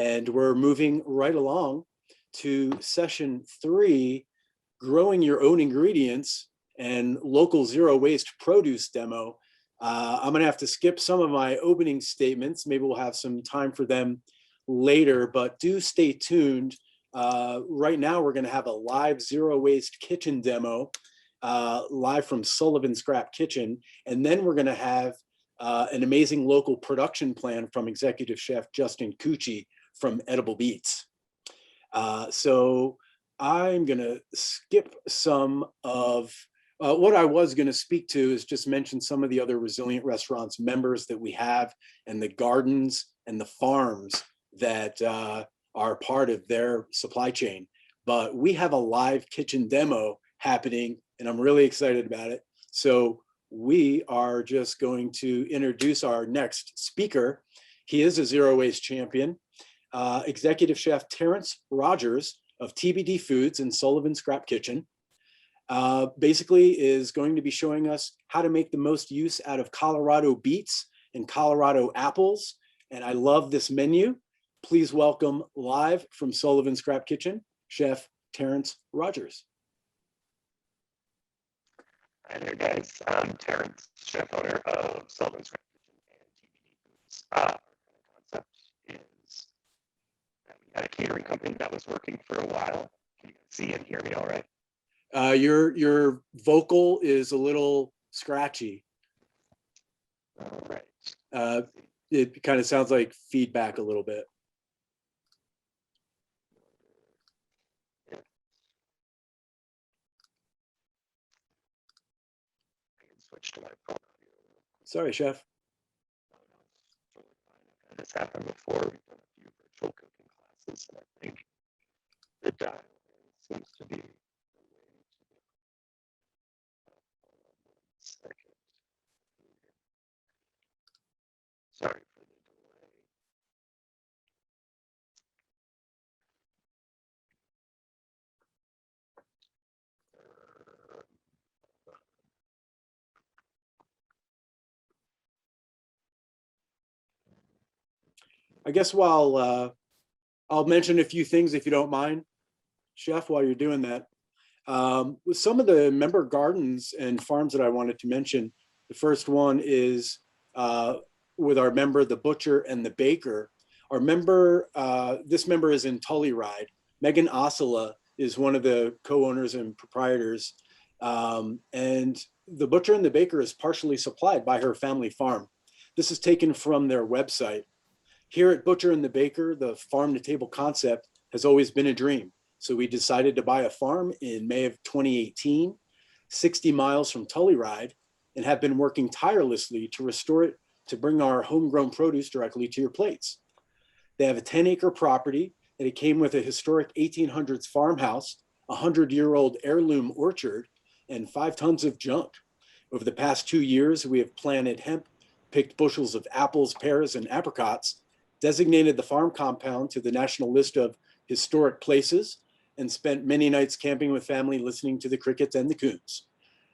and we're moving right along to session 3, growing your own ingredients and local zero waste produce demo. I'm gonna have to skip some of my opening statements. Maybe we'll have some time for them later, but do stay tuned. Right now, we're gonna have a live zero waste kitchen demo, live from Sullivan Scrap Kitchen. And then we're gonna have an amazing local production plan from Executive Chef Justin Cucci from Edible Beats. So I'm gonna skip some of what I was gonna speak to is just mention some of the other Resilient Restaurants members that we have and the gardens and the farms that are part of their supply chain. But we have a live kitchen demo happening and I'm really excited about it. So we are just going to introduce our next speaker. He is a zero waste champion, Executive Chef Terrence Rogers of TBD Foods in Sullivan Scrap Kitchen. Basically is going to be showing us how to make the most use out of Colorado beets and Colorado apples. And I love this menu. Please welcome live from Sullivan Scrap Kitchen, Chef Terrence Rogers. Hi there, guys. I'm Terrence, chef owner of Sullivan Scrap Kitchen and TBD Foods. Our concept is that we had a catering company that was working for a while. Can you guys see and hear me all right? Your vocal is a little scratchy. All right. It kind of sounds like feedback a little bit. Switch to my phone audio. Sorry, chef. No, it's totally fine. I've had this happen before. We've done a few virtual cooking classes, and I think the dial seems to be the way to go. Hold on 1 second. Sorry for the delay. I guess while I'll mention a few things if you don't mind, chef, while you're doing that. With some of the member gardens and farms that I wanted to mention, the first one is with our member, the butcher and the baker. Our member, this member is in Telluride. Megan Ossola is one of the co-owners and proprietors. And the butcher and the baker is partially supplied by her family farm. This is taken from their website. Here at Butcher and the Baker, the farm to table concept has always been a dream. So we decided to buy a farm in May of 2018, 60 miles from Telluride, and have been working tirelessly to restore it to bring our homegrown produce directly to your plates. They have a 10-acre property and it came with a historic 1800s farmhouse, a 100-year-old heirloom orchard, and 5 tons of junk. Over the past 2 years, we have planted hemp, picked bushels of apples, pears, and apricots, designated the farm compound to the national list of historic places, and spent many nights camping with family listening to the crickets and the coons.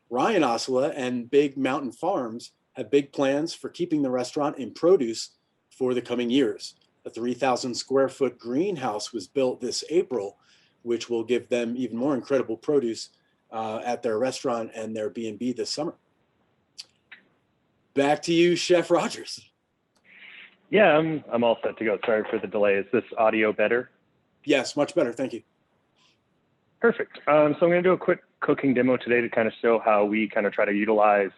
Ryan Ossola and Big Mountain Farms have big plans for keeping the restaurant in produce for the coming years. A 3,000 square foot greenhouse was built this April, which will give them even more incredible produce at their restaurant and their B&B this summer. Back to you, Chef Rogers. Yeah, I'm all set to go. Sorry for the delay. Is this audio better? Yes, much better. Thank you. Perfect. So I'm going to do a quick cooking demo today to kind of show how we kind of try to utilize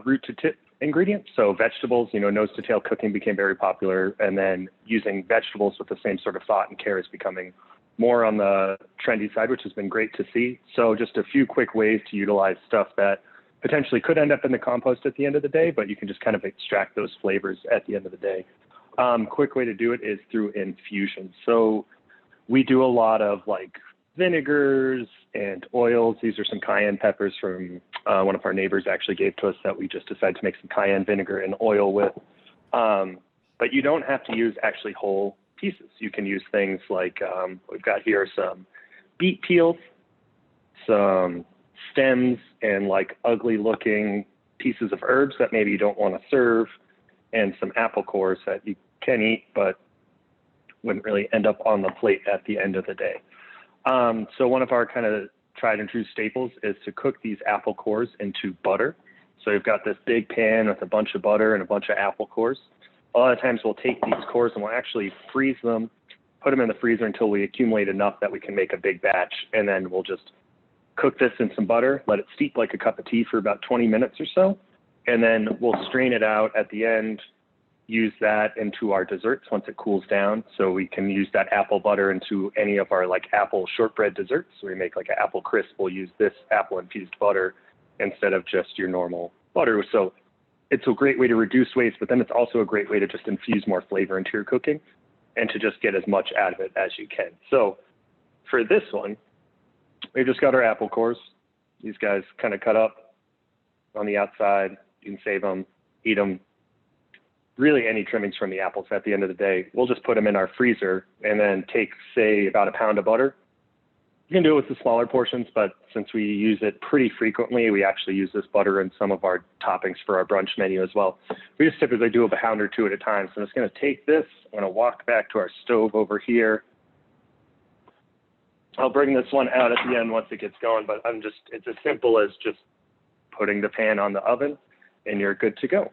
root to tip ingredients. So vegetables, nose to tail cooking became very popular, and then using vegetables with the same sort of thought and care is becoming more on the trendy side, which has been great to see. So just a few quick ways to utilize stuff that potentially could end up in the compost at the end of the day, but you can just kind of extract those flavors at the end of the day. Quick way to do it is through infusion. So we do a lot of like vinegars and oils. These are some cayenne peppers from one of our neighbors actually gave to us that we just decided to make some cayenne vinegar and oil with. But you don't have to use actually whole pieces. You can use things like we've got here some beet peels, some stems, and like ugly looking pieces of herbs that maybe you don't want to serve, and some apple cores that you can eat but wouldn't really end up on the plate at the end of the day. So one of our kind of tried and true staples is to cook these apple cores into butter. So you've got this big pan with a bunch of butter and a bunch of apple cores. A lot of times we'll take these cores and we'll actually freeze them, put them in the freezer until we accumulate enough that we can make a big batch. And then we'll just cook this in some butter, let it steep like a cup of tea for about 20 minutes or so. And then we'll strain it out at the end, use that into our desserts once it cools down. So we can use that apple butter into any of our like apple shortbread desserts. So we make like an apple crisp, we'll use this apple infused butter instead of just your normal butter. So it's a great way to reduce waste, but then it's also a great way to just infuse more flavor into your cooking and to just get as much out of it as you can. So for this one, we've just got our apple cores. These guys kind of cut up on the outside. You can save them, eat them. Really any trimmings from the apples at the end of the day. We'll just put them in our freezer and then take, say, about a pound of butter. You can do it with the smaller portions, but since we use it pretty frequently, we actually use this butter in some of our toppings for our brunch menu as well. We just typically do a pound or two at a time. So I'm just going to take this. I'm going to walk back to our stove over here. I'll bring this one out at the end once it gets going, but it's as simple as just putting the pan on the oven and you're good to go.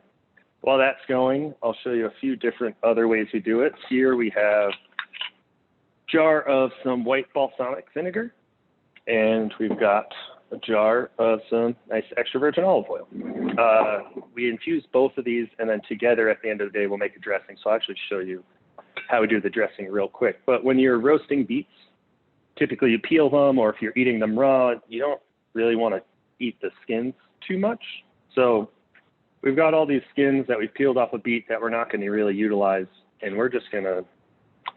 While that's going, I'll show you a few different other ways we do it. Here we have a jar of some white balsamic vinegar, and we've got a jar of some nice extra virgin olive oil. We infuse both of these, and then together at the end of the day, we'll make a dressing. So I'll actually show you how we do the dressing real quick. But when you're roasting beets, typically you peel them, or if you're eating them raw, you don't really want to eat the skins too much. So we've got all these skins that we've peeled off a beet that we're not going to really utilize, and we're just going to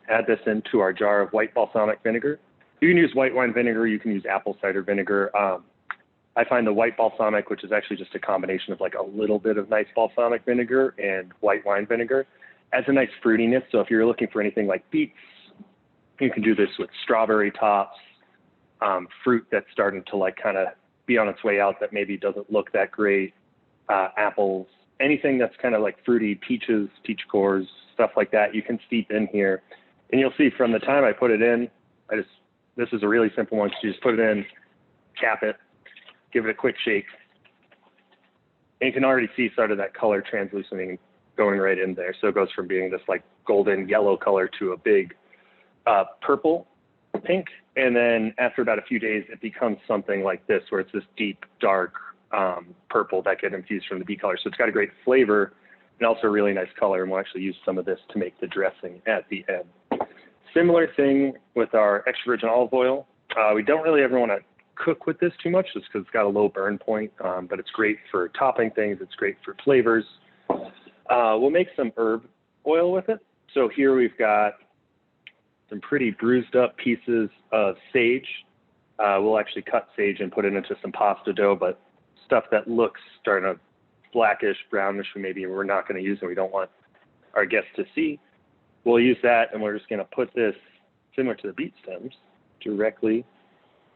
add this into our jar of white balsamic vinegar. You can use white wine vinegar, you can use apple cider vinegar. I find the white balsamic, which is actually just a combination of like a little bit of nice balsamic vinegar and white wine vinegar, adds a nice fruitiness. So if you're looking for anything like beets, you can do this with strawberry tops, fruit that's starting to like kind of be on its way out that maybe doesn't look that great. Apples, anything that's kind of like fruity, peaches, peach cores, stuff like that, you can steep in here. And you'll see from the time I put it in, this is a really simple one. You just put it in, cap it, give it a quick shake. And you can already see sort of that color translucening going right in there. So it goes from being this like golden yellow color to a big purple pink. And then after about a few days, it becomes something like this, where it's this deep, dark, purple that get infused from the beet color. So it's got a great flavor and also a really nice color. And we'll actually use some of this to make the dressing at the end. Similar thing with our extra virgin olive oil. We don't really ever want to cook with this too much just because it's got a low burn point, but it's great for topping things. It's great for flavors. We'll make some herb oil with it. So here we've got some pretty bruised up pieces of sage. We'll actually cut sage and put it into some pasta dough, but stuff that looks starting to blackish, brownish, maybe we're not going to use and we don't want our guests to see. We'll use that, and we're just going to put this, similar to the beet stems, directly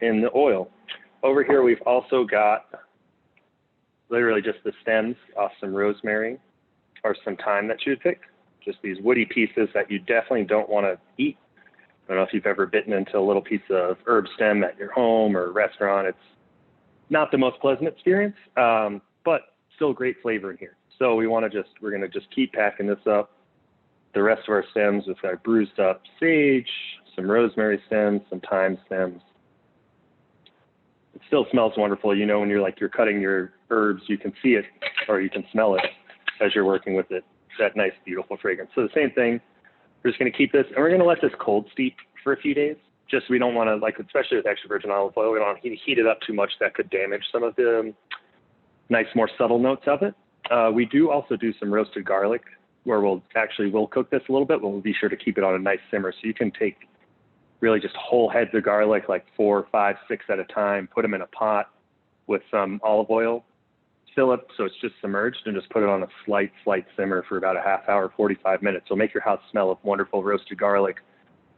in the oil. Over here, we've also got literally just the stems off some rosemary or some thyme that you would pick. Just these woody pieces that you definitely don't want to eat. I don't know if you've ever bitten into a little piece of herb stem at your home or restaurant. It's not the most pleasant experience, but still great flavor in here. So we're going to just keep packing this up. The rest of our stems with our bruised up sage, some rosemary stems, some thyme stems. It still smells wonderful. You know, when you're cutting your herbs, you can see it or you can smell it as you're working with it. That nice, beautiful fragrance. So the same thing, we're just going to keep this, and we're going to let this cold steep for a few days. Just, we don't want to, especially with extra virgin olive oil, we don't want to heat it up too much. That could damage some of the nice, more subtle notes of it. We do also do some roasted garlic, where we'll cook this a little bit, but we'll be sure to keep it on a nice simmer. So you can take really just whole heads of garlic, like 4, 5, 6 at a time, put them in a pot with some olive oil, fill it so it's just submerged, and just put it on a slight simmer for about a half hour, 45 minutes. It'll make your house smell of wonderful roasted garlic.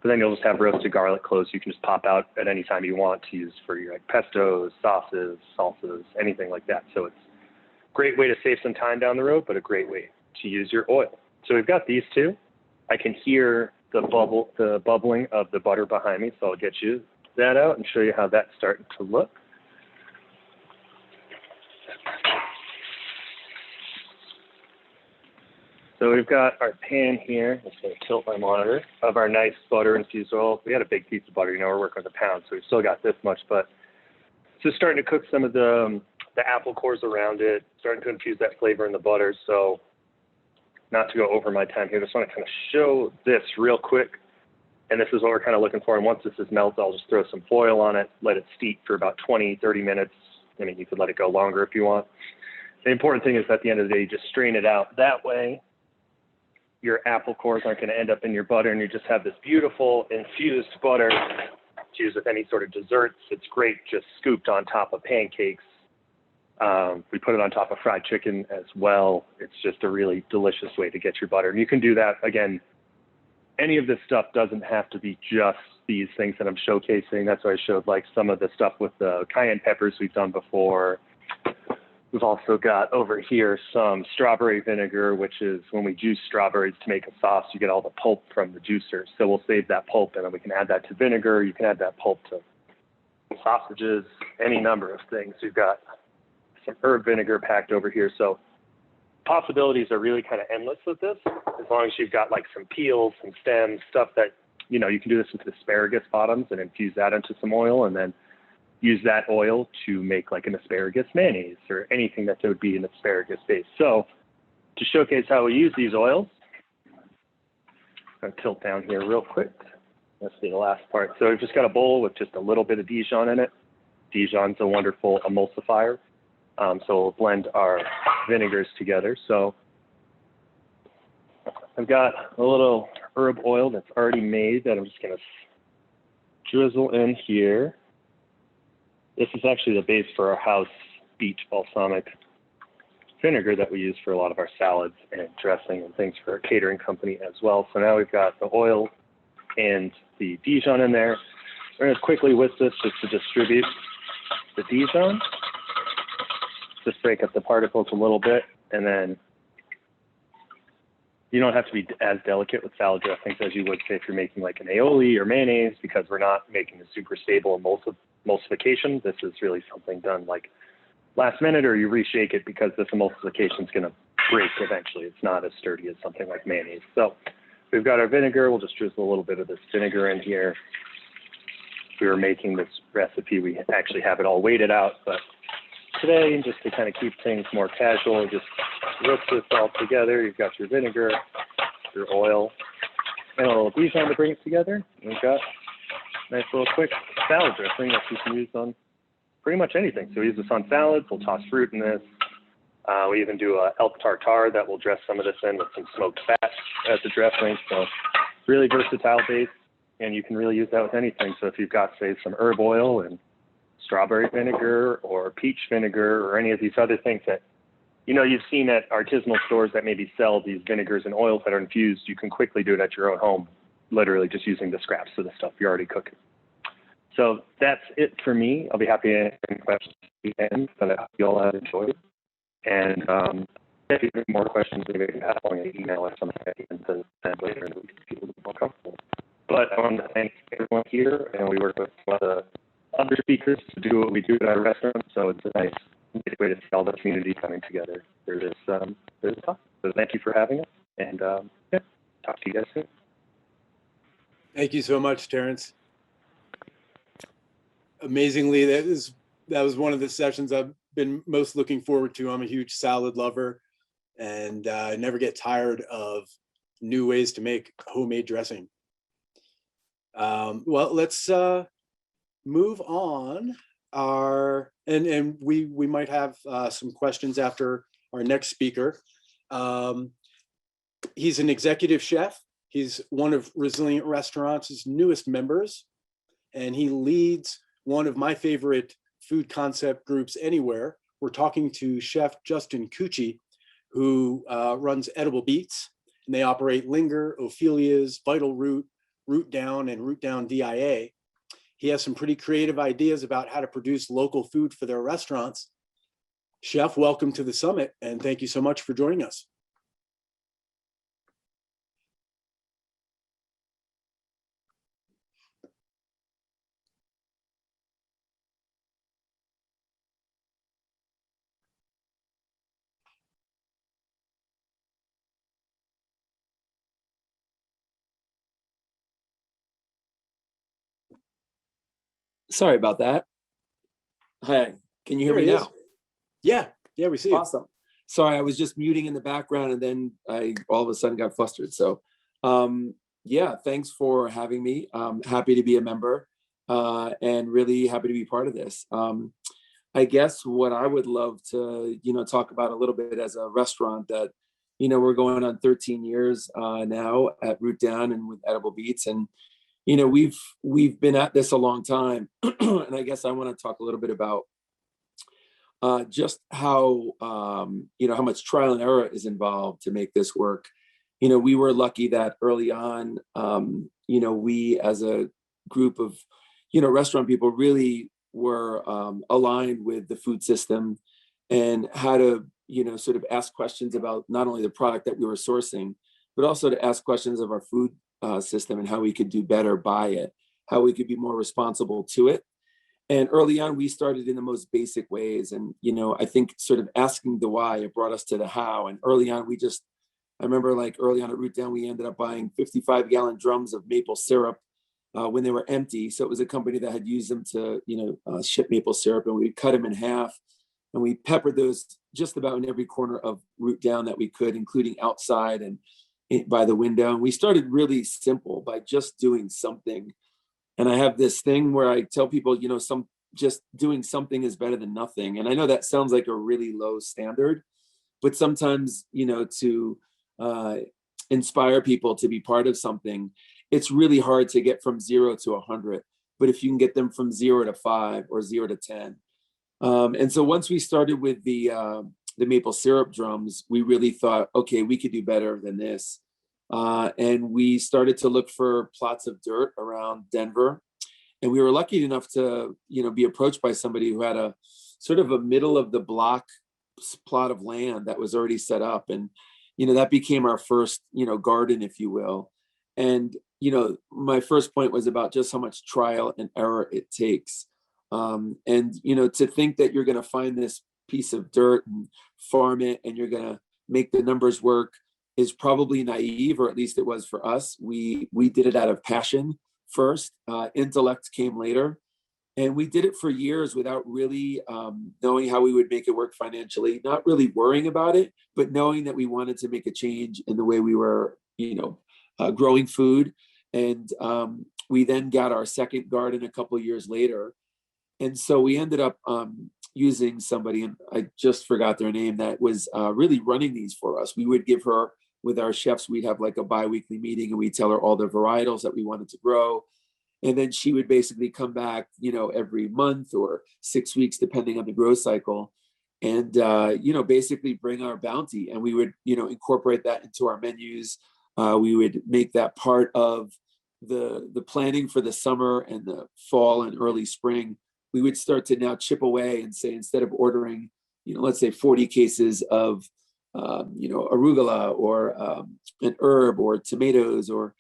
But then you'll just have roasted garlic cloves you can just pop out at any time you want to use for your pestos, sauces, salsas, anything like that. So it's a great way to save some time down the road, but a great way to use your oil. So we've got these two. I can hear the bubbling of the butter behind me. So I'll get you that out and show you how that's starting to look. So we've got our pan here. I'm just going to tilt my monitor of our nice butter infused oil. We had a big piece of butter. You know, we're working with a pound, so we've still got this much, but it's just starting to cook some of the apple cores around it, starting to infuse that flavor in the butter. So not to go over my time here, just want to kind of show this real quick. And this is what we're kind of looking for. And once this is melted, I'll just throw some foil on it, let it steep for about 20, 30 minutes. I mean, you could let it go longer if you want. The important thing is at the end of the day, you just strain it out. That way, your apple cores aren't going to end up in your butter, and you just have this beautiful infused butter to use with any sort of desserts. It's great just scooped on top of pancakes. We put it on top of fried chicken as well. It's just a really delicious way to get your butter. And you can do that, again, any of this stuff doesn't have to be just these things that I'm showcasing. That's why I showed like some of the stuff with the cayenne peppers we've done before. We've also got over here some strawberry vinegar, which is when we juice strawberries to make a sauce, you get all the pulp from the juicer. So we'll save that pulp and then we can add that to vinegar. You can add that pulp to sausages, any number of things. We've got some herb vinegar packed over here. So possibilities are really kind of endless with this, as long as you've got like some peels, some stems, stuff that, you know, you can do this with asparagus bottoms and infuse that into some oil and then use that oil to make like an asparagus mayonnaise or anything that would be an asparagus base. So to showcase how we use these oils, I'm gonna tilt down here real quick. Let's see the last part. So we've just got a bowl with just a little bit of Dijon in it. Dijon's a wonderful emulsifier. So we'll blend our vinegars together. So I've got a little herb oil that's already made that I'm just gonna drizzle in here. This is actually the base for our house beach balsamic vinegar that we use for a lot of our salads and dressing and things for our catering company as well. So now we've got the oil and the Dijon in there. We're gonna quickly whisk this just to distribute the Dijon. Just break up the particles a little bit, and then you don't have to be as delicate with salad dressings as you would say if you're making like an aioli or mayonnaise, because we're not making a super stable emulsification. This is really something done like last minute, or you reshake it because this emulsification is going to break eventually. It's not as sturdy as something like mayonnaise. So we've got our vinegar. We'll just drizzle a little bit of this vinegar in here. If we were making this recipe, we actually have it all weighted out, but today, just to kind of keep things more casual, just whisk this all together. You've got your vinegar, your oil, and a little Dijon to bring it together. And we've got a nice little quick salad dressing that you can use on pretty much anything. So we use this on salads. We'll toss fruit in this. We even do a elk tartare that we'll dress some of this in with some smoked fat as a dressing. So really versatile base, and you can really use that with anything. So if you've got, say, some herb oil and strawberry vinegar or peach vinegar or any of these other things that, you know, you've seen at artisanal stores that maybe sell these vinegars and oils that are infused, you can quickly do it at your own home, literally just using the scraps of the stuff you're already cooking. So that's it for me. I'll be happy to answer any questions at the end, but I hope you all have enjoyed. And if you have more questions, maybe I can pass along an email or something at the end to send later, and we can feel a little more comfortable. But I want to thank everyone here, and we work with some of the other speakers to do what we do at our restaurant, so it's a nice way to see all the community coming together for this talk. So thank you for having us, and yeah, talk to you guys soon. Thank you so much, Terrence. Amazingly, that was one of the sessions I've been most looking forward to. I'm a huge salad lover, and I never get tired of new ways to make homemade dressing. Well, let's move on. We might have some questions after our next speaker. He's an executive chef. He's one of Resilient Restaurants' newest members, and he leads one of my favorite food concept groups anywhere. We're talking to Chef Justin Cucci, who runs Edible Beats, and they operate Linger, Ophelia's, Vital Root, Root Down, and Root Down DIA. He has some pretty creative ideas about how to produce local food for their restaurants. Chef, welcome to the summit, and thank you so much for joining us. Sorry about that. Hi, can you hear There me he is. now? Yeah, we see you. Awesome. Sorry, I was just muting in the background and then I all of a sudden got flustered. So yeah, thanks for having me. Happy to be a member and really happy to be part of this. I guess what I would love to, talk about a little bit as a restaurant that, we're going on 13 years now at Root Down and with Edible Beats. And, we've been at this a long time. And I guess I want to talk a little bit about just how how much trial and error is involved to make this work. We were lucky that early on, we as a group of restaurant people really were aligned with the food system and how to sort of ask questions about not only the product that we were sourcing, but also to ask questions of our food system and how we could do better by it, how we could be more responsible to it. And early on, we started in the most basic ways. And, I think sort of asking the why, it brought us to the how. And early on, I remember like early on at Root Down, we ended up buying 55-gallon drums of maple syrup when they were empty. So it was a company that had used them to, ship maple syrup, and we cut them in half. And we peppered those just about in every corner of Root Down that we could, including outside and by the window. And we started really simple by just doing something. And I have this thing where I tell people, just doing something is better than nothing. And I know that sounds like a really low standard, but sometimes, to inspire people to be part of something, it's really hard to get from 0 to 100. But if you can get them from 0 to 5 or 0 to 10. And so once we started with the maple syrup drums, we really thought, okay, we could do better than this. And we started to look for plots of dirt around Denver. And we were lucky enough to, be approached by somebody who had a sort of a middle of the block plot of land that was already set up. And, that became our first, garden, if you will. And, my first point was about just how much trial and error it takes. And, to think that you're going to find this piece of dirt and farm it and you're going to make the numbers work is probably naive, or at least it was for us. We did it out of passion first. Intellect came later, and we did it for years without really knowing how we would make it work financially. Not really worrying about it, but knowing that we wanted to make a change in the way we were, growing food. And we then got our second garden a couple of years later, and so we ended up using somebody, and I just forgot their name, that was really running these for us. We would give her, with our chefs, we'd have like a bi-weekly meeting and we'd tell her all the varietals that we wanted to grow. And then she would basically come back, every month or 6 weeks, depending on the growth cycle. And, basically bring our bounty, and we would, incorporate that into our menus. We would make that part of the planning for the summer and the fall and early spring. We would start to now chip away and say, instead of ordering, let's say 40 cases of arugula or an herb or tomatoes or,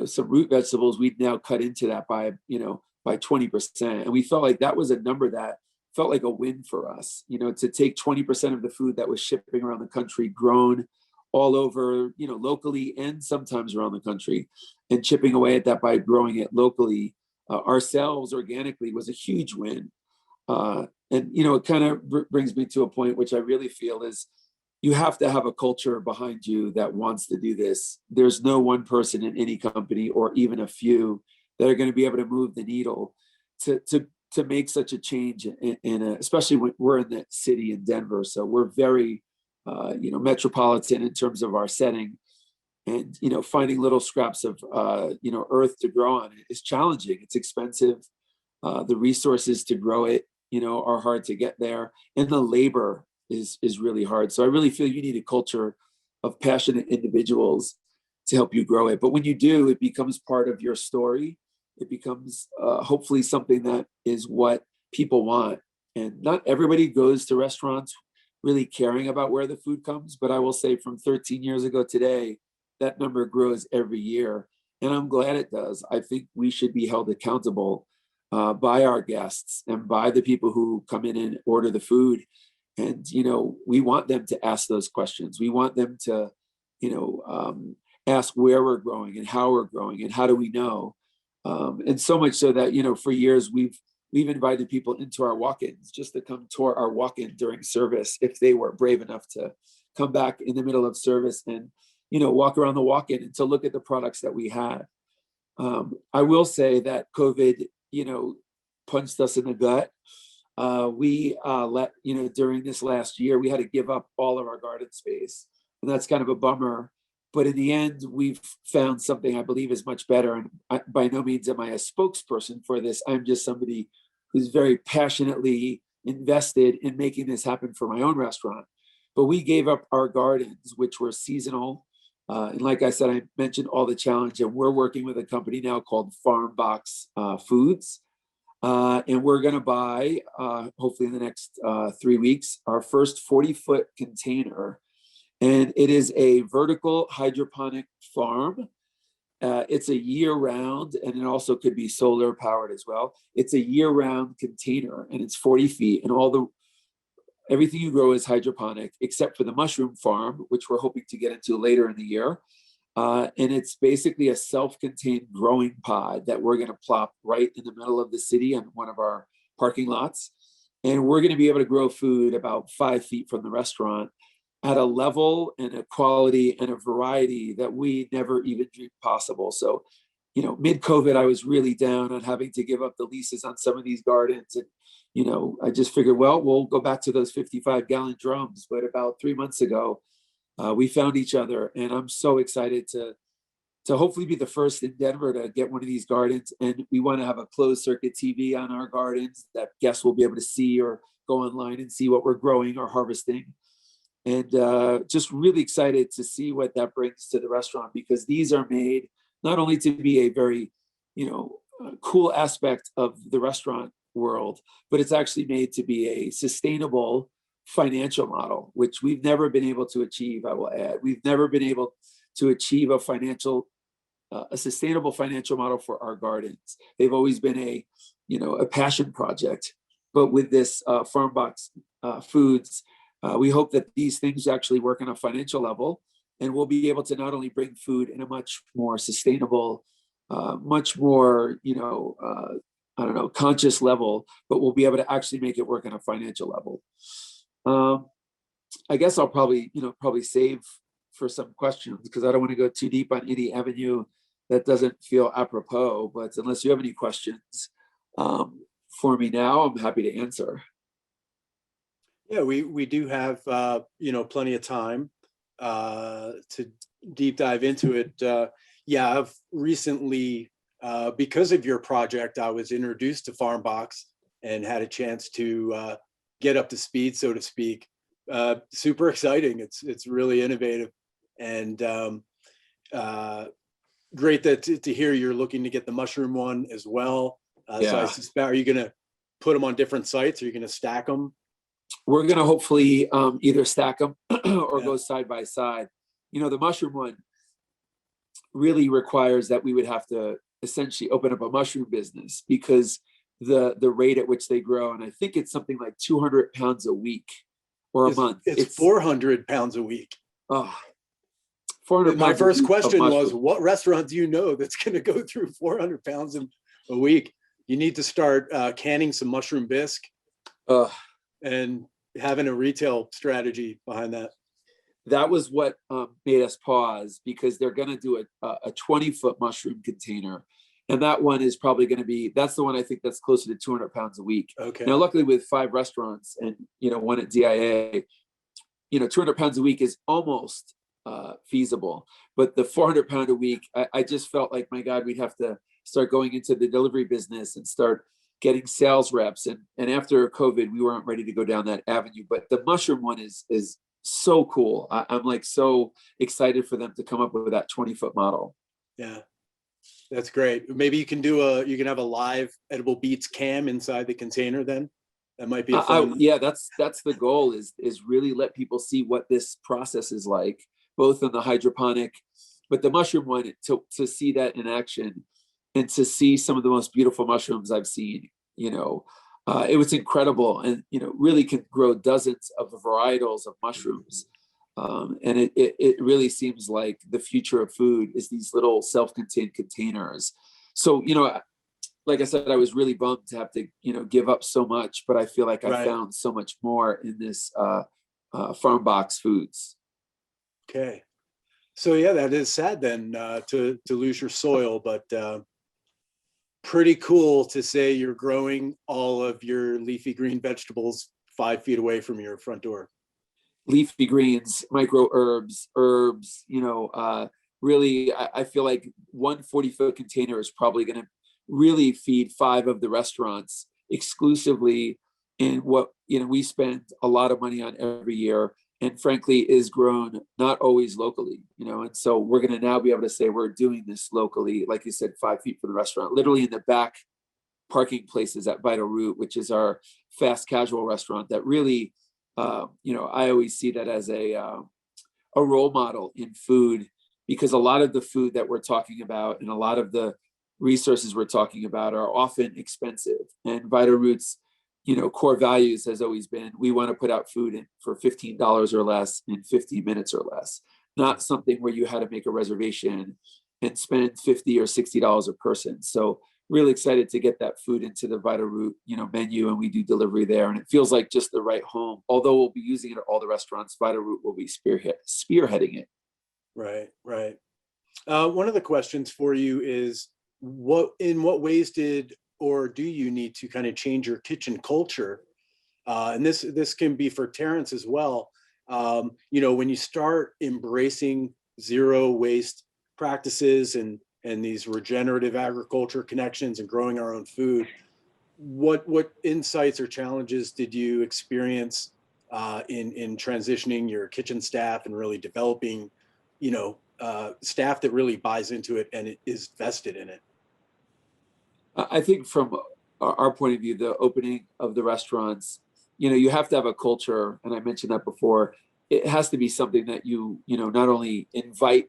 some root vegetables, we'd now cut into that by 20%. And we felt like that was a number that felt like a win for us, to take 20% of the food that was shipping around the country, grown all over, locally and sometimes around the country, and chipping away at that by growing it locally ourselves organically was a huge win. And, it kind of brings me to a point which I really feel is, you have to have a culture behind you that wants to do this. There's no one person in any company, or even a few, that are going to be able to move the needle to make such a change especially when we're in the city in Denver. So we're very, metropolitan in terms of our setting, and, finding little scraps of, earth to grow on is challenging. It's expensive. The resources to grow it, are hard to get there. And the labor is really hard. So I really feel you need a culture of passionate individuals to help you grow it. But when you do, it becomes part of your story. It becomes hopefully something that is what people want. And not everybody goes to restaurants really caring about where the food comes. But I will say, from 13 years ago today, that number grows every year. And I'm glad it does. I think we should be held accountable by our guests and by the people who come in and order the food. And, we want them to ask those questions. We want them to, ask where we're growing and how we're growing and how do we know. And so much so that, for years we've we've invited people into our walk-ins just to come tour our walk-in during service if they were brave enough to come back in the middle of service and, walk around the walk-in and to look at the products that we had. I will say that COVID, punched us in the gut. During this last year, we had to give up all of our garden space, and that's kind of a bummer. But in the end, we've found something I believe is much better. And by no means am I a spokesperson for this. I'm just somebody who's very passionately invested in making this happen for my own restaurant. But we gave up our gardens, which were seasonal. And like I said, I mentioned all the challenge, and we're working with a company now called Farm Box Foods. And we're going to buy, hopefully in the next 3 weeks, our first 40-foot container. And it is a vertical hydroponic farm. It's a year-round, and it also could be solar powered as well. It's a year-round container, and it's 40 feet, and everything you grow is hydroponic, except for the mushroom farm, which we're hoping to get into later in the year. And it's basically a self-contained growing pod that we're going to plop right in the middle of the city on one of our parking lots. And we're going to be able to grow food about 5 feet from the restaurant at a level and a quality and a variety that we never even dreamed possible. So, mid-COVID, I was really down on having to give up the leases on some of these gardens. And, I just figured, well, we'll go back to those 55-gallon drums. But about 3 months ago, we found each other, and I'm so excited to hopefully be the first in Denver to get one of these gardens. And we want to have a closed circuit TV on our gardens that guests will be able to see or go online and see what we're growing or harvesting. And just really excited to see what that brings to the restaurant, because these are made not only to be a very, cool aspect of the restaurant world, but it's actually made to be a sustainable financial model, which we've never been able to achieve. I will add, we've never been able to achieve a sustainable financial model for our gardens. They've always been a passion project. But with this Farm Box Foods, we hope that these things actually work on a financial level, and we'll be able to not only bring food in a much more sustainable, much more, conscious level, but we'll be able to actually make it work on a financial level. I guess I'll probably save for some questions, because I don't want to go too deep on any avenue that doesn't feel apropos. But unless you have any questions for me now, I'm happy to answer. Yeah, we do have plenty of time to deep dive into it. I've recently, because of your project, I was introduced to Farm Box and had a chance to get up to speed, so to speak. Super exciting. It's really innovative, and great to hear you're looking to get the mushroom one as well. So I suspect, are you going to put them on different sites? Are you going to stack them? We're going to hopefully either stack them or go side by side. The mushroom one really requires that we would have to essentially open up a mushroom business, because the rate at which they grow, and I think it's something like 200 pounds a week or a month. It's 400 pounds a week. Oh, 400. My first question was, what restaurant do you know that's going to go through 400 pounds a week? You need to start canning some mushroom bisque and having a retail strategy behind that. That was what made us pause, because they're going to do a 20-foot mushroom container. And that one is probably going to be, that's the one I think that's closer to 200 pounds a week. Okay. Now, luckily with 5 restaurants and, one at DIA, 200 pounds a week is almost feasible. But the 400 pound a week, I just felt like, my God, we'd have to start going into the delivery business and start getting sales reps. And after COVID, we weren't ready to go down that avenue. But the mushroom one is so cool. I'm like so excited for them to come up with that 20-foot model. Yeah, that's great. Maybe you can have a live Edible Beats cam inside the container then. That might be a fun. That's the goal, is really let people see what this process is like, both on the hydroponic, but the mushroom one, to see that in action and to see some of the most beautiful mushrooms I've seen. It was incredible, and really can grow dozens of the varietals of mushrooms. And it really seems like the future of food is these little self-contained containers. So like I said, I was really bummed to have to, give up so much, but I feel like I Right. found so much more in this farm box foods. Okay. So yeah, that is sad then to lose your soil, but pretty cool to say you're growing all of your leafy green vegetables 5 feet away from your front door. Leafy greens, micro herbs, really, I feel like one 40-foot container is probably going to really feed 5 of the restaurants exclusively in what, we spend a lot of money on every year, and frankly is grown not always locally, and so we're going to now be able to say we're doing this locally, like you said, 5 feet from the restaurant, literally in the back parking places at Vital Root, which is our fast casual restaurant that really, I always see that as a role model in food, because a lot of the food that we're talking about and a lot of the resources we're talking about are often expensive. And Vital Root's, core values has always been, we want to put out food in for $15 or less in 15 minutes or less, not something where you had to make a reservation and spend $50 or $60 a person. So really excited to get that food into the Vital Root, menu, and we do delivery there. And it feels like just the right home. Although we'll be using it at all the restaurants, Vital Root will be spearheading it. Right, right. One of the questions for you is in what ways did or do you need to kind of change your kitchen culture? And this can be for Terrence as well. When you start embracing zero waste practices and these regenerative agriculture connections and growing our own food, what insights or challenges did you experience in transitioning your kitchen staff and really developing, staff that really buys into it and it is vested in it? I think from our point of view, the opening of the restaurants, you have to have a culture, and I mentioned that before. It has to be something that not only invite,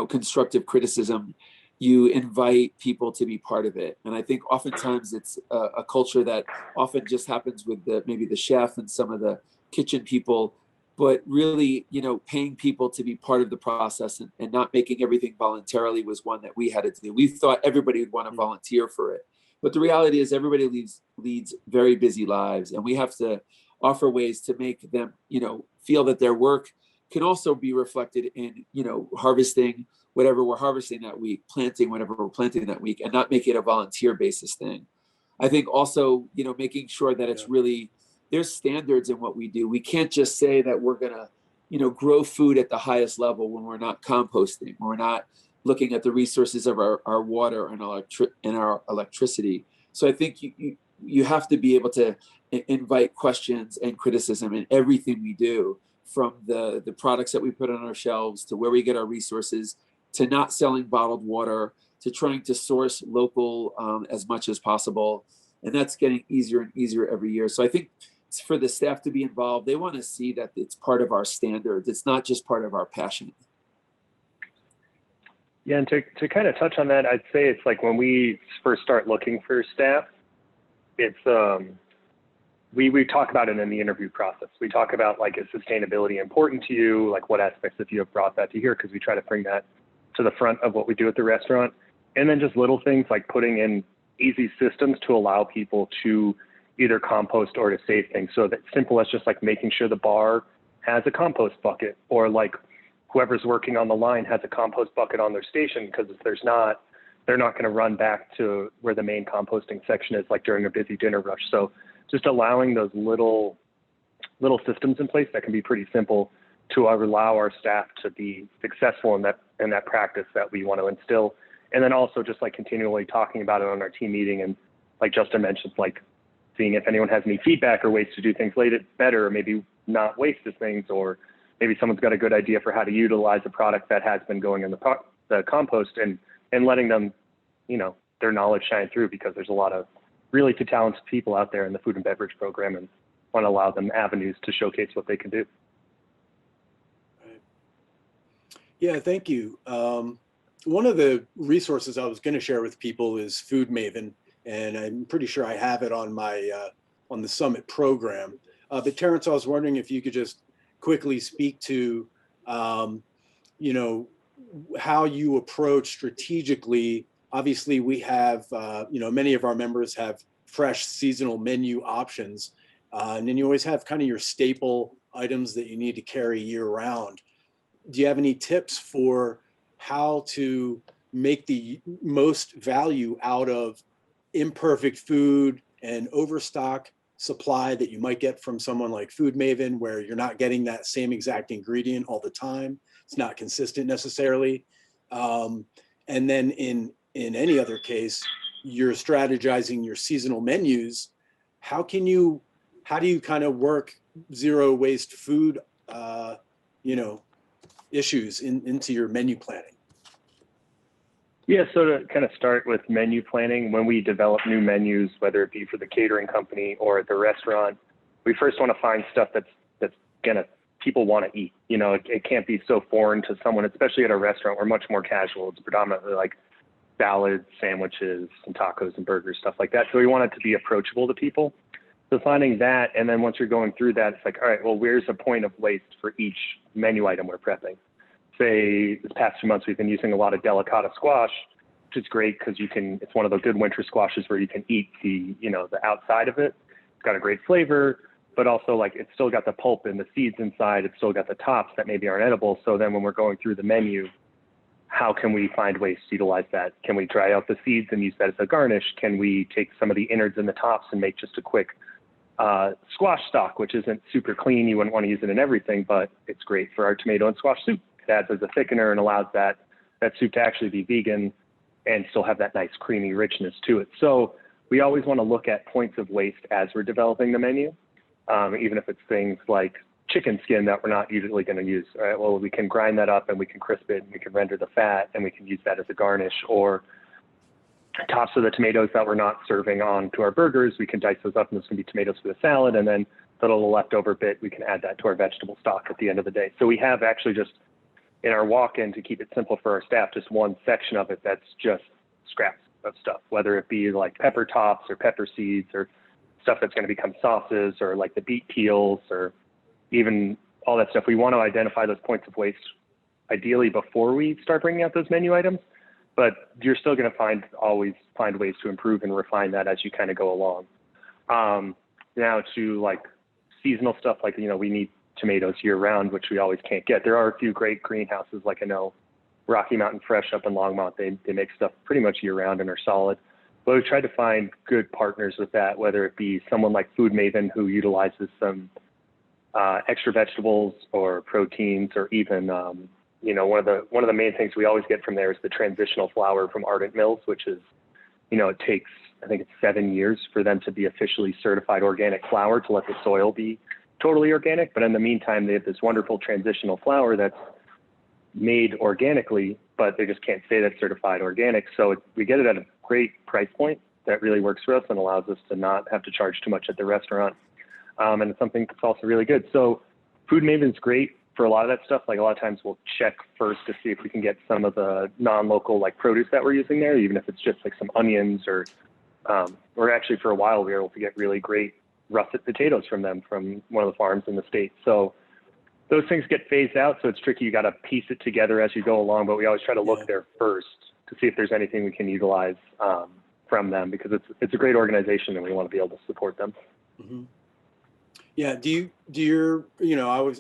constructive criticism, you invite people to be part of it. And I think oftentimes it's a culture that often just happens with maybe the chef and some of the kitchen people, but really, paying people to be part of the process and not making everything voluntarily was one that we had to do. We thought everybody would want to volunteer for it. But the reality is everybody leads very busy lives, and we have to offer ways to make them, feel that their work can also be reflected in, harvesting whatever we're harvesting that week, planting whatever we're planting that week, and not make it a volunteer basis thing. I think also, making sure that it's really, there's standards in what we do. We can't just say that we're gonna, grow food at the highest level when we're not composting, when we're not looking at the resources of our water and our electricity. So I think you have to be able to invite questions and criticism in everything we do, from the products that we put on our shelves to where we get our resources, to not selling bottled water, to trying to source local as much as possible. And that's getting easier and easier every year. So I think for the staff to be involved, they want to see that it's part of our standards. It's not just part of our passion. Yeah, and to kind of touch on that, I'd say it's like when we first start looking for staff, it's we talk about it in the interview process. We talk about, like, is sustainability important to you? Like, what aspects of you have brought that to here? Because we try to bring that to the front of what we do at the restaurant. And then just little things like putting in easy systems to allow people to either compost or to save things. So that's simple as just like making sure the bar has a compost bucket, or like whoever's working on the line has a compost bucket on their station, because if there's not, they're not going to run back to where the main composting section is, like during a busy dinner rush. So just allowing those little systems in place that can be pretty simple to allow our staff to be successful in that practice that we want to instill. And then also just like continually talking about it on our team meeting, and like Justin mentioned, like seeing if anyone has any feedback or ways to do things better, or maybe not waste things, or maybe someone's got a good idea for how to utilize a product that has been going in the compost, and letting them, their knowledge shine through, because there's a lot of really talented people out there in the food and beverage program, and want to allow them avenues to showcase what they can do. Right. Yeah, thank you. One of the resources I was going to share with people is Food Maven, and I'm pretty sure I have it on my on the Summit program. But Terrence, I was wondering if you could just quickly speak to, how you approach strategically obviously we have, many of our members have fresh seasonal menu options. And then you always have kind of your staple items that you need to carry year round. Do you have any tips for how to make the most value out of imperfect food and overstock supply that you might get from someone like Food Maven, where you're not getting that same exact ingredient all the time? It's not consistent necessarily. And then in any other case, you're strategizing your seasonal menus. How do you kind of work zero waste food, issues into your menu planning? Yeah, so to kind of start with menu planning, when we develop new menus, whether it be for the catering company or at the restaurant, we first want to find stuff that's people want to eat. It can't be so foreign to someone, especially at a restaurant. We're much more casual. It's predominantly like salads, sandwiches, and tacos and burgers, stuff like that. So we want it to be approachable to people. So finding that, and then once you're going through that, it's like, all right, well, where's a point of waste for each menu item we're prepping? Say this past 2 months, we've been using a lot of delicata squash, which is great because it's one of the good winter squashes where you can eat the outside of it. It's got a great flavor, but also like it's still got the pulp and the seeds inside. It's still got the tops that maybe aren't edible. So then when we're going through the menu, how can we find ways to utilize that? Can we dry out the seeds and use that as a garnish? Can we take some of the innards and the tops and make just a quick squash stock, which isn't super clean? You wouldn't want to use it in everything, but it's great for our tomato and squash soup. It adds as a thickener and allows that soup to actually be vegan and still have that nice creamy richness to it. So we always want to look at points of waste as we're developing the menu, even if it's things like chicken skin that we're not usually going to use. All right, well, we can grind that up and we can crisp it and we can render the fat and we can use that as a garnish. Or tops of the tomatoes that we're not serving on to our burgers, we can dice those up and those can be tomatoes for the salad. And then the little leftover bit, we can add that to our vegetable stock at the end of the day. So we have actually just in our walk-in, to keep it simple for our staff, just one section of it that's just scraps of stuff, whether it be like pepper tops or pepper seeds or stuff that's going to become sauces or like the beet peels or even all that stuff. We want to identify those points of waste ideally before we start bringing out those menu items, but you're still going to always find ways to improve and refine that as you kind of go along. Now to like seasonal stuff, like, we need tomatoes year round, which we always can't get. There are a few great greenhouses, like I know Rocky Mountain Fresh up in Longmont. They make stuff pretty much year round and are solid. But we've tried to find good partners with that, whether it be someone like Food Maven who utilizes some extra vegetables or proteins, or even one of the main things we always get from there is the transitional flour from Ardent Mills, which is, it takes, I think it's 7 years for them to be officially certified organic flour to let the soil be totally organic. But in the meantime, they have this wonderful transitional flour that's made organically, but they just can't say that's certified organic. So we get it at a great price point that really works for us and allows us to not have to charge too much at the restaurant. And it's something that's also really good. So Food Maven's great for a lot of that stuff. Like a lot of times we'll check first to see if we can get some of the non-local like produce that we're using there, even if it's just like some onions or actually for a while we were able to get really great russet potatoes from them, from one of the farms in the state. So those things get phased out. So it's tricky. You got to piece it together as you go along, but we always try to look there first to see if there's anything we can utilize from them, because it's a great organization and we want to be able to support them. Mm-hmm. Yeah.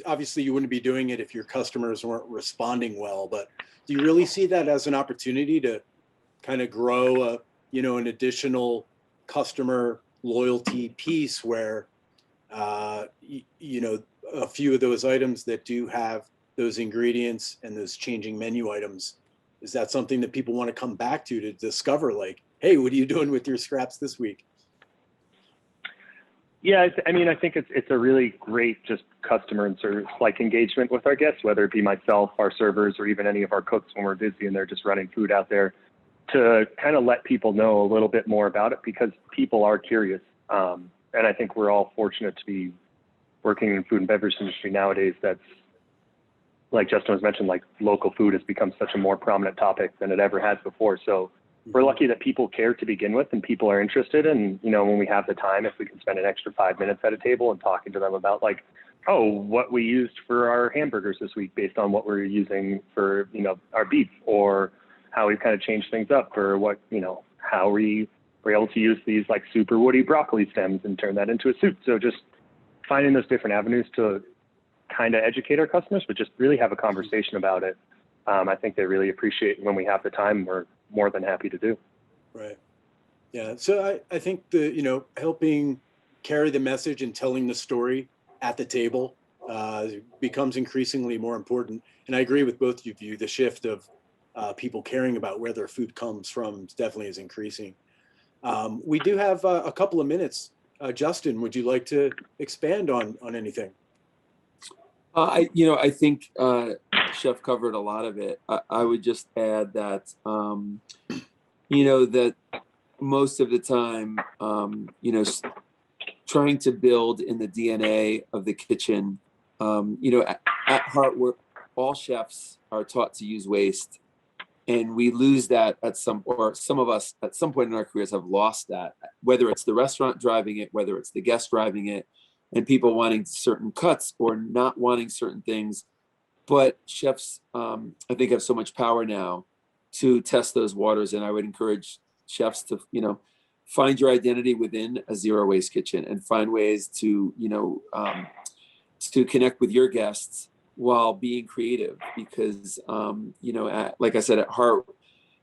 Obviously you wouldn't be doing it if your customers weren't responding well, but do you really see that as an opportunity to kind of grow an additional customer loyalty piece where, a few of those items that do have those ingredients and those changing menu items, is that something that people want to come back to discover, like, hey, what are you doing with your scraps this week? Yeah, I think it's a really great just customer and service like engagement with our guests, whether it be myself, our servers, or even any of our cooks when we're busy and they're just running food out there, to kind of let people know a little bit more about it, because people are curious. And I think we're all fortunate to be working in the food and beverage industry nowadays. That's, like Justin was mentioned, like local food has become such a more prominent topic than it ever has before. So we're lucky that people care to begin with and people are interested. And, when we have the time, if we can spend an extra 5 minutes at a table and talking to them about like, oh, what we used for our hamburgers this week based on what we're using for, our beef, or how we've kind of changed things up, or what, how we were able to use these like super woody broccoli stems and turn that into a soup. So just finding those different avenues to kind of educate our customers, but just really have a conversation about it. I think they really appreciate when we have the time. We're more than happy to do. Right. Yeah. So I think helping carry the message and telling the story at the table becomes increasingly more important. And I agree with both of you. The shift of people caring about where their food comes from definitely is increasing. We do have a couple of minutes. Justin, would you like to expand on anything? I think Chef covered a lot of it. I would just add that, that most of the time, trying to build in the DNA of the kitchen, at heart, all chefs are taught to use waste. And we lose that some of us at some point in our careers have lost that, whether it's the restaurant driving it, whether it's the guest driving it, and people wanting certain cuts or not wanting certain things. But chefs, I think, have so much power now to test those waters. And I would encourage chefs to, find your identity within a zero waste kitchen and find ways to, to connect with your guests while being creative, because like I said, at heart,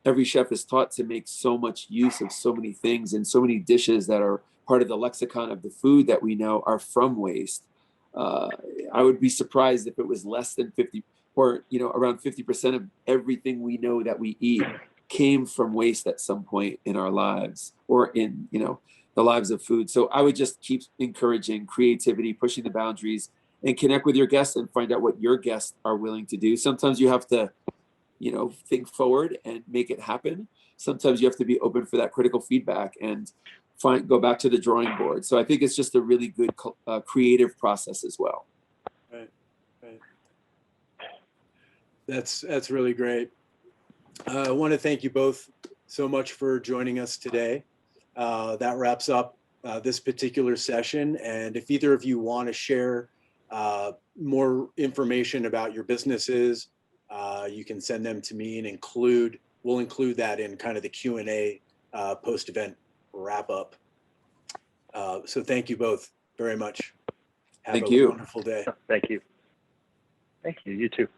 every chef is taught to make so much use of so many things, and so many dishes that are part of the lexicon of the food that we know are from waste. I would be surprised if it was less than 50 or around 50% of everything we know that we eat came from waste at some point in our lives, or in the lives of food. So I would just keep encouraging creativity, pushing the boundaries, and connect with your guests and find out what your guests are willing to do. Sometimes you have to, think forward and make it happen. Sometimes you have to be open for that critical feedback and go back to the drawing board. So I think it's just a really good creative process as well. Right. That's really great. I want to thank you both so much for joining us today. That wraps up this particular session. And if either of you want to share more information about your businesses, you can send them to me, and we'll include that in kind of the Q&A post-event wrap-up. So thank you both very much. Have a wonderful day. Thank you. You too.